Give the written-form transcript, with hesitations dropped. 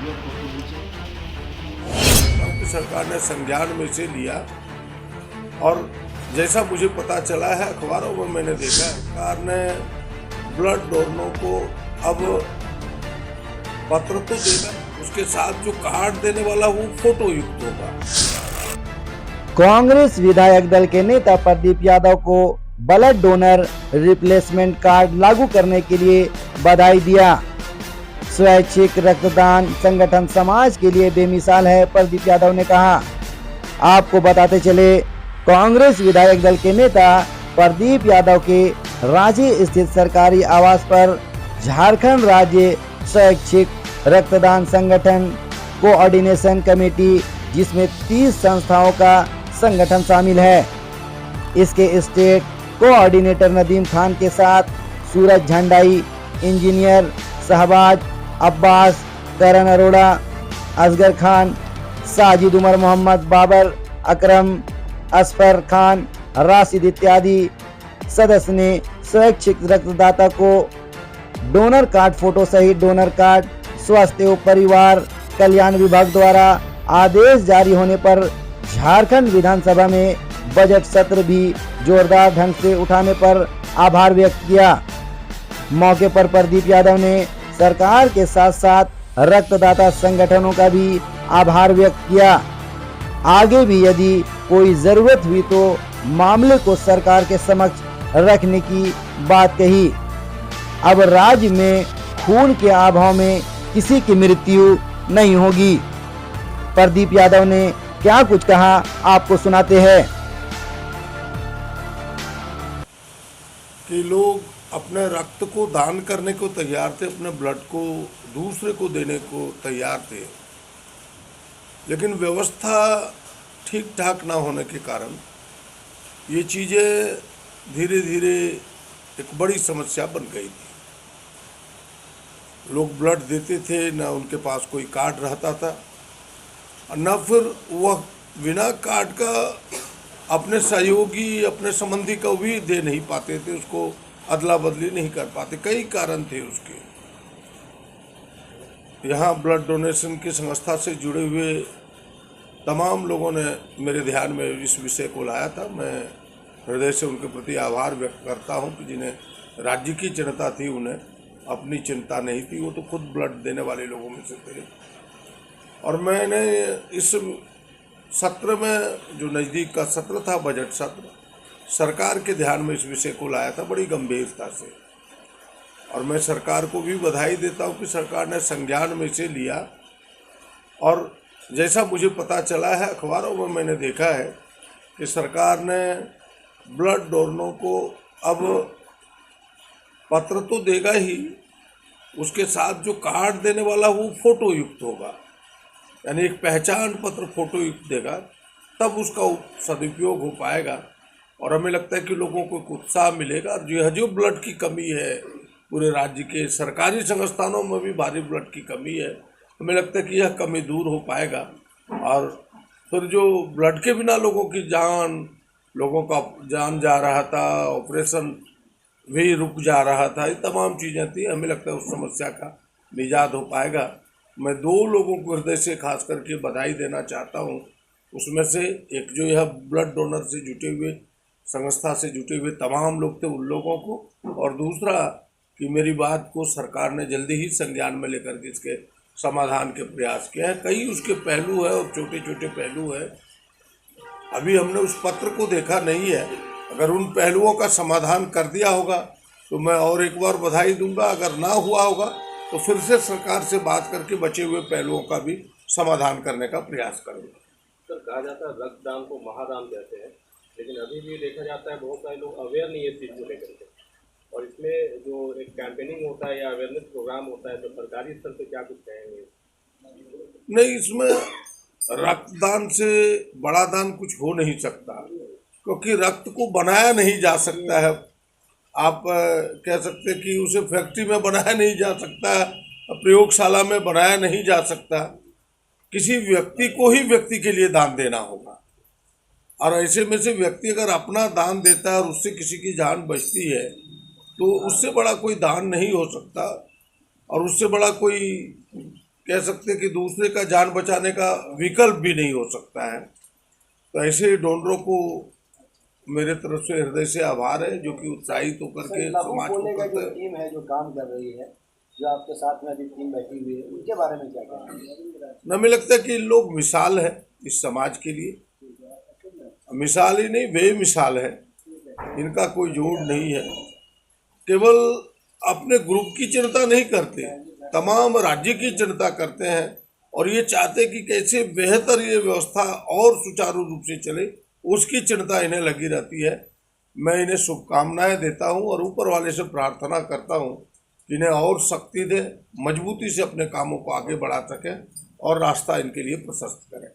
कि सरकार ने संज्ञान में से लिया और जैसा मुझे पता चला है, अखबारों में मैंने देखा, सरकार ने ब्लड डोनरों को अब पत्र तो देगा, उसके साथ जो कार्ड देने वाला वो फोटो युक्त होगा। कांग्रेस विधायक दल के नेता प्रदीप यादव को ब्लड डोनर रिप्लेसमेंट कार्ड लागू करने के लिए बधाई दिया। स्वैच्छिक रक्तदान संगठन समाज के लिए बेमिसाल है, प्रदीप यादव ने कहा। आपको बताते चले, कांग्रेस विधायक दल के नेता प्रदीप यादव के रांची स्थित सरकारी आवास पर झारखंड राज्य स्वैच्छिक रक्तदान संगठन कोऑर्डिनेशन कमेटी, जिसमें 30 संस्थाओं का संगठन शामिल है, इसके स्टेट कोऑर्डिनेटर नदीम खान के साथ सूरज झंडाई, इंजीनियर शहबाज अब्बास, करण अरोड़ा, असगर खान, साजिद उमर मोहम्मद, बाबर अकरम, असफर खान, राशिद इत्यादि सदस्य ने स्वैच्छिक रक्तदाता को डोनर कार्ड फोटो सहित डोनर कार्ड स्वास्थ्य एवं परिवार कल्याण विभाग द्वारा आदेश जारी होने पर झारखंड विधानसभा में बजट सत्र भी जोरदार ढंग से उठाने पर आभार व्यक्त किया। मौके पर प्रदीप यादव ने सरकार के साथ साथ रक्तदाता संगठनों का भी आभार व्यक्त किया। आगे भी यदि कोई जरूरत हुई तो मामले को सरकार के समक्ष रखने की बात कही। अब राज्य में खून के अभाव में किसी की मृत्यु नहीं होगी। प्रदीप यादव ने क्या कुछ कहा, आपको सुनाते हैं। कि लोग अपने रक्त को दान करने को तैयार थे, अपने ब्लड को दूसरे को देने को तैयार थे, लेकिन व्यवस्था ठीक ठाक ना होने के कारण ये चीज़ें धीरे धीरे एक बड़ी समस्या बन गई थी। लोग ब्लड देते थे, ना उनके पास कोई कार्ड रहता था, और न फिर वह बिना कार्ड का अपने सहयोगी, अपने संबंधी को भी दे नहीं पाते थे, उसको अदला बदली नहीं कर पाते। कई कारण थे उसके। यहाँ ब्लड डोनेशन की संस्था से जुड़े हुए तमाम लोगों ने मेरे ध्यान में इस विषय को लाया था। मैं हृदय से उनके प्रति आभार व्यक्त करता हूँ कि जिन्हें राज्य की चिंता थी, उन्हें अपनी चिंता नहीं थी। वो तो खुद ब्लड देने वाले लोगों में से थे। और मैंने इस सत्र में, जो नज़दीक का सत्र था, बजट सत्र, सरकार के ध्यान में इस विषय को लाया था बड़ी गंभीरता से। और मैं सरकार को भी बधाई देता हूँ कि सरकार ने संज्ञान में से लिया और जैसा मुझे पता चला है, अखबारों में मैंने देखा है कि सरकार ने ब्लड डोनरों को अब पत्र तो देगा ही, उसके साथ जो कार्ड देने वाला वो फोटो युक्त होगा, यानी एक पहचान पत्र फोटो युक्त देगा, तब उसका सदुपयोग हो पाएगा। और हमें लगता है कि लोगों को उत्साह मिलेगा। जो ब्लड की कमी है पूरे राज्य के सरकारी संस्थानों में भी भारी ब्लड की कमी है, हमें लगता है कि यह कमी दूर हो पाएगा। और फिर जो ब्लड के बिना लोगों का जान जा रहा था, ऑपरेशन भी रुक जा रहा था, ये तमाम चीज़ें थी, हमें लगता है उस समस्या का निजात हो पाएगा। मैं 2 लोगों को हृदय से खास करके बधाई देना चाहता हूँ। उसमें से एक जो यह ब्लड डोनर से जुटे हुए, संस्था से जुटे हुए तमाम लोग थे, उन लोगों को, और दूसरा कि मेरी बात को सरकार ने जल्दी ही संज्ञान में लेकर के इसके समाधान के प्रयास किया है। कई उसके पहलू है और छोटे छोटे पहलू है। अभी हमने उस पत्र को देखा नहीं है। अगर उन पहलुओं का समाधान कर दिया होगा तो मैं और एक बार बधाई दूंगा। अगर ना हुआ होगा तो फिर से सरकार से बात करके बचे हुए पहलुओं का भी समाधान करने का प्रयास करूँगा। सर, कहा जाता है रक्तदान को महादान कहते हैं, लेकिन अभी भी देखा जाता है बहुत सारे लोग अवेयर नहीं है इस चीज़ को लेकर के। और इसमें जो एक कैंपेनिंग होता है या अवेयरनेस प्रोग्राम होता है, तो सरकारी स्तर पे क्या कुछ कहेंगे? नहीं, इसमें रक्तदान से बड़ा दान कुछ हो नहीं सकता, क्योंकि रक्त को बनाया नहीं जा सकता है। आप कह सकते हैं कि उसे फैक्ट्री में बनाया नहीं जा सकता, प्रयोगशाला में बनाया नहीं जा सकता। किसी व्यक्ति को ही व्यक्ति के लिए दान देना होगा, और ऐसे में से व्यक्ति अगर अपना दान देता है और उससे किसी की जान बचती है, तो उससे बड़ा कोई दान नहीं हो सकता। और उससे बड़ा कोई कह सकते हैं कि दूसरे का जान बचाने का विकल्प भी नहीं हो सकता है। तो ऐसे डोनरों को मेरे तरफ से हृदय से आभार है, जो कि उत्साहित होकर के समाज को करते हैं। टीम है जो काम कर रही है, जो आपके साथ में अभी टीम बैठी हुई है, उनके बारे में क्या कहना है? हमें लगता है कि लोग मिसाल है इस समाज के लिए, मिसाल ही नहीं बेमिसाल है, इनका कोई जोड़ नहीं है। केवल अपने ग्रुप की चिंता नहीं करते, तमाम राज्य की चिंता करते हैं और ये चाहते कि कैसे बेहतर ये व्यवस्था और सुचारू रूप से चले, उसकी चिंता इन्हें लगी रहती है। मैं इन्हें शुभकामनाएं देता हूं और ऊपर वाले से प्रार्थना करता हूं कि इन्हें और शक्ति दे, मजबूती से अपने कामों को आगे बढ़ा सकें और रास्ता इनके लिए प्रशस्त करें।